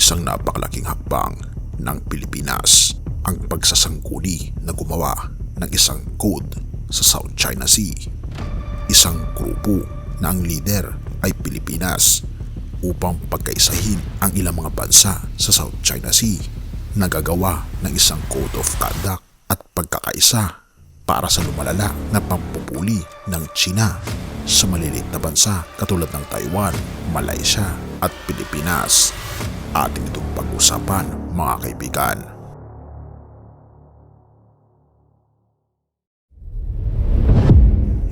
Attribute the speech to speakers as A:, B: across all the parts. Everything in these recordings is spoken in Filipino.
A: isang napakalaking hakbang ng Pilipinas ang pagsasangkuli na gumawa ng isang code sa South China Sea. Isang grupo na ang leader ay Pilipinas upang pagkaisahin ang ilang mga bansa sa South China Sea. Nagagawa ng isang code of conduct at pagkakaisa para sa lumalala na pampupuli ng China sa maliliit na bansa katulad ng Taiwan, Malaysia at Pilipinas. Atin itong pag-usapan, mga kaibigan.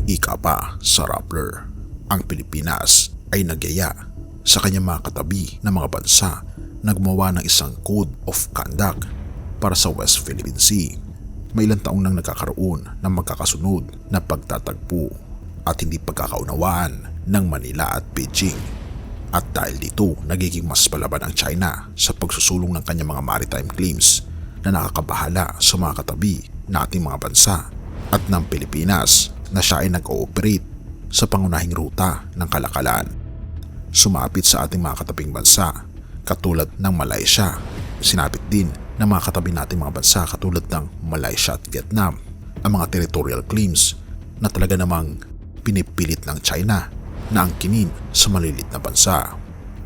A: Ika pa sa Rappler, ang Pilipinas ay nagyaya sa kanyang mga katabi na mga bansa na gumawa ng isang code of conduct para sa West Philippine Sea. May ilang taong nang nagkakaroon ng magkakasunod na pagtatagpo at hindi pagkakaunawaan ng Manila at Beijing. At dahil dito, nagiging mas palaban ang China sa pagsusulong ng kanyang mga maritime claims na nakakabahala sa mga katabi na ating mga bansa at ng Pilipinas na siya ay nag-ooperate sa pangunahing ruta ng kalakalan. Sumapit sa ating mga katabing bansa katulad ng Malaysia. Sinapit din ng mga katabi nating mga bansa katulad ng Malaysia at Vietnam ang mga territorial claims na talaga namang pinipilit ng China na angkinin sa malilit na bansa.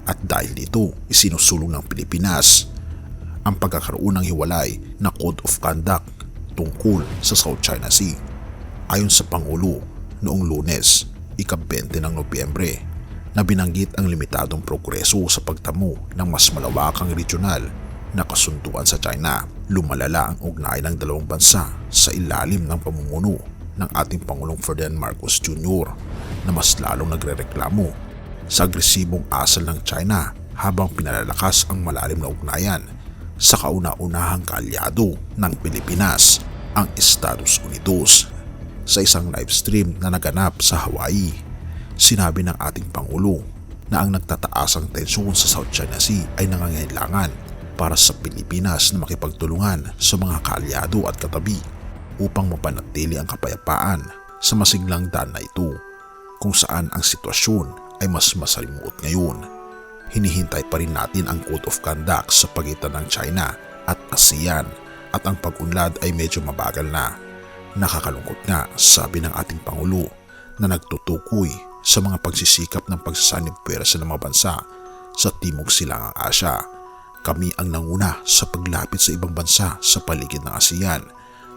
A: At dahil dito, isinusulong ng Pilipinas ang pagkakaroon ng hiwalay na Code of Conduct tungkol sa South China Sea. Ayon sa Pangulo noong Lunes, ika-20 ng Nobyembre, na binanggit ang limitadong progreso sa pagtamo ng mas malawakang regional na kasunduan sa China. Lumalala ang ugnayan ng dalawang bansa sa ilalim ng pamumuno ng ating Pangulong Ferdinand Marcos Jr. na mas lalong nagrereklamo sa agresibong asal ng China habang pinalalakas ang malalim na ugnayan sa kauna-unahang kaalyado ng Pilipinas, ang Estados Unidos. Sa isang live stream na naganap sa Hawaii, sinabi ng ating Pangulo na ang nagtataasang tensyon sa South China Sea ay nangangailangan para sa Pilipinas na makipagtulungan sa mga kaalyado at katabi upang mapanatili ang kapayapaan sa masiglang daan na ito, kung saan ang sitwasyon ay mas masalimuot ngayon. Hinihintay pa rin natin ang Code of Conduct sa pagitan ng China at ASEAN at ang pag-unlad ay medyo mabagal na. Nakakalungkot nga, sabi ng ating Pangulo, na nagtutukoy sa mga pagsisikap ng pagsasanib pwersa ng mga bansa sa Timog Silangang Asya. Kami ang nanguna sa paglapit sa ibang bansa sa paligid ng ASEAN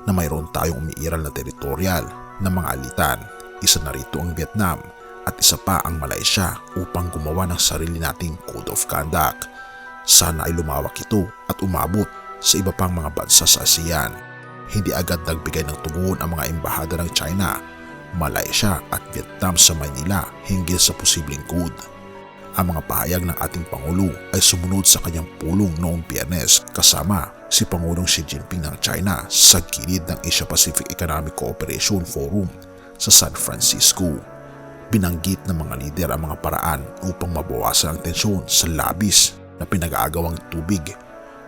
A: na mayroon tayong umiiral na teritorial na mga alitan. Isa na rito ang Vietnam at isa pa ang Malaysia upang gumawa ng sarili nating Code of Conduct. Sana ay lumawak ito at umabot sa iba pang mga bansa sa ASEAN. Hindi agad nagbigay ng tugon ang mga embahada ng China, Malaysia at Vietnam sa Maynila hinggil sa posibleng code. Ang mga pahayag ng ating Pangulo ay sumunod sa kanyang pulong noong Biyernes kasama si Pangulong Xi Jinping ng China sa gilid ng Asia-Pacific Economic Cooperation Forum sa San Francisco. Binanggit ng mga lider ang mga paraan upang mabawasan ang tensyon sa labis na pinag-aagawang tubig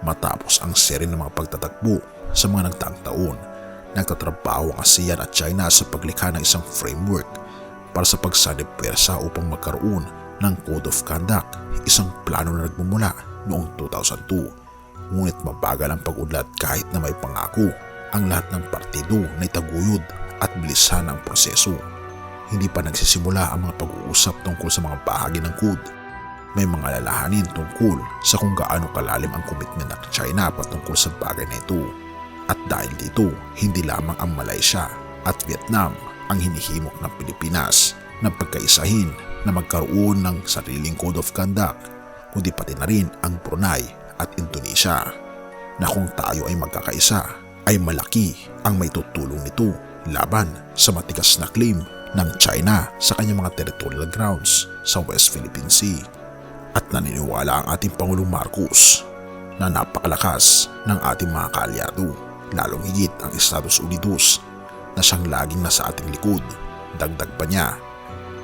A: matapos ang seri ng mga pagtatakbo sa mga nagdaang taon. Nagtatrabaho ang ASEAN at China sa paglikha ng isang framework para sa pagsanib pwersa upang magkaroon ng Code of Conduct, isang plano na nagmumula noong 2002. Ngunit mabagal ang pag-unlad kahit na may pangako ang lahat ng partido na itaguyod at bilisan ang proseso. Hindi pa nagsisimula ang mga pag-uusap tungkol sa mga bahagi ng code. May mga lalahanin tungkol sa kung gaano kalalim ang komitmen ng China patungkol sa bagay na ito. At dahil dito, hindi lamang ang Malaysia at Vietnam ang hinihimok ng Pilipinas na pagkaisahin na magkaroon ng sariling Code of Conduct, kundi pati na rin ang Brunei at Indonesia, na kung tayo ay magkakaisa ay malaki ang maitutulong nito laban sa matigas na claim ng China sa kanyang mga territorial grounds sa West Philippine Sea. At naniniwala ang ating Pangulong Marcos na napakalakas ng ating mga kaalyado, lalong higit ang Estados Unidos na siyang laging nasa ating likod. Dagdag pa niya,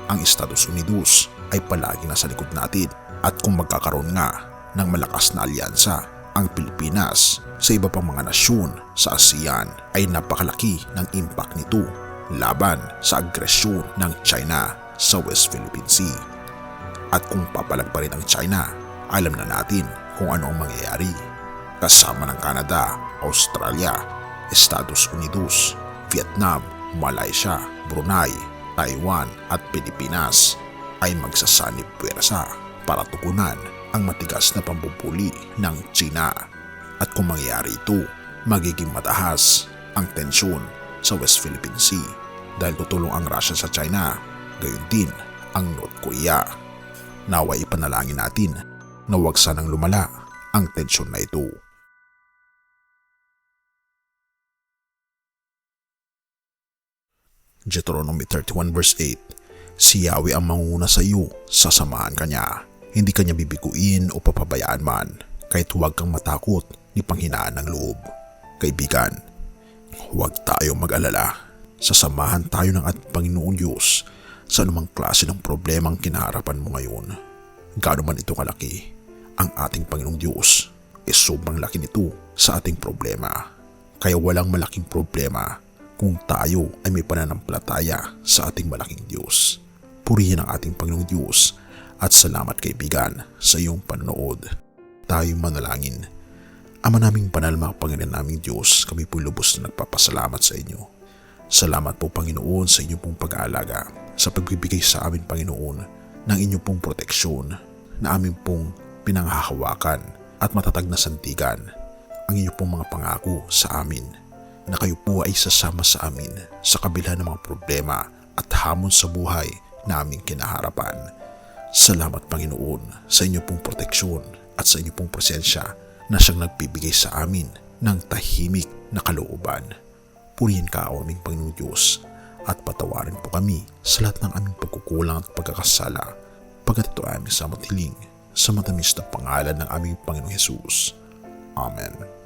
A: ang Estados Unidos ay palagi nasa likod natin at kung magkakaroon nga ng malakas na alyansa ang Pilipinas sa iba pang mga nasyon sa ASEAN ay napakalaki ng impact nito laban sa agresyon ng China sa West Philippine Sea. At kung papalag pa rin ang China, alam na natin kung ano ang mangyayari. Kasama ng Canada, Australia, Estados Unidos, Vietnam, Malaysia, Brunei, Taiwan at Pilipinas ay magsasanib puwersa para tugunan ang matigas na pambubuli ng China. At kung mangyayari ito, magiging mataas ang tensyon sa West Philippine Sea dahil tutulong ang Russia sa China, gayon din ang North Korea. Naway ipanalangin natin na huwag sanang lumala ang tensyon na ito. Deuteronomy 31 verse 8. Si Yahweh ang mangunguna sa iyo, sasamahan ka niya. Hindi ka niya bibiguin o papabayaan man, kahit huwag kang matakot ni panghinaan ng loob. Kaibigan, huwag tayo mag-alala. Sasamahan tayo ng ating Panginoong Diyos sa anumang klase ng problemang kinaharapan mo ngayon. Gaano man ito kalaki, ang ating Panginoong Diyos ay sobrang laki nito sa ating problema. Kaya walang malaking problema kung tayo ay may pananampalataya sa ating malaking Diyos. Purihin ang ating Panginoong Diyos at salamat kaibigan sa iyong panonood. Tayo manalangin. Ama naming banal mga Panginoon naming Diyos, kami po lubos na nagpapasalamat sa inyo. Salamat po Panginoon sa inyong pong pag-aalaga, sa pagbibigay sa amin Panginoon ng inyong pong proteksyon na amin pong pinanghahawakan at matatag na santigan ang inyong pong mga pangako sa amin na kayo po ay sasama sa amin sa kabila ng mga problema at hamon sa buhay na aming kinaharapan. Salamat Panginoon sa inyong pong proteksyon at sa inyong pong presensya na siyang nagbibigay sa amin ng tahimik na kalooban. Purihin ka o aming Panginoong Diyos at patawarin po kami sa lahat ng aming pagkukulang at pagkakasala, pagkat ito aming samot hiling sa matamis na pangalan ng aming Panginoong Hesus. Amen.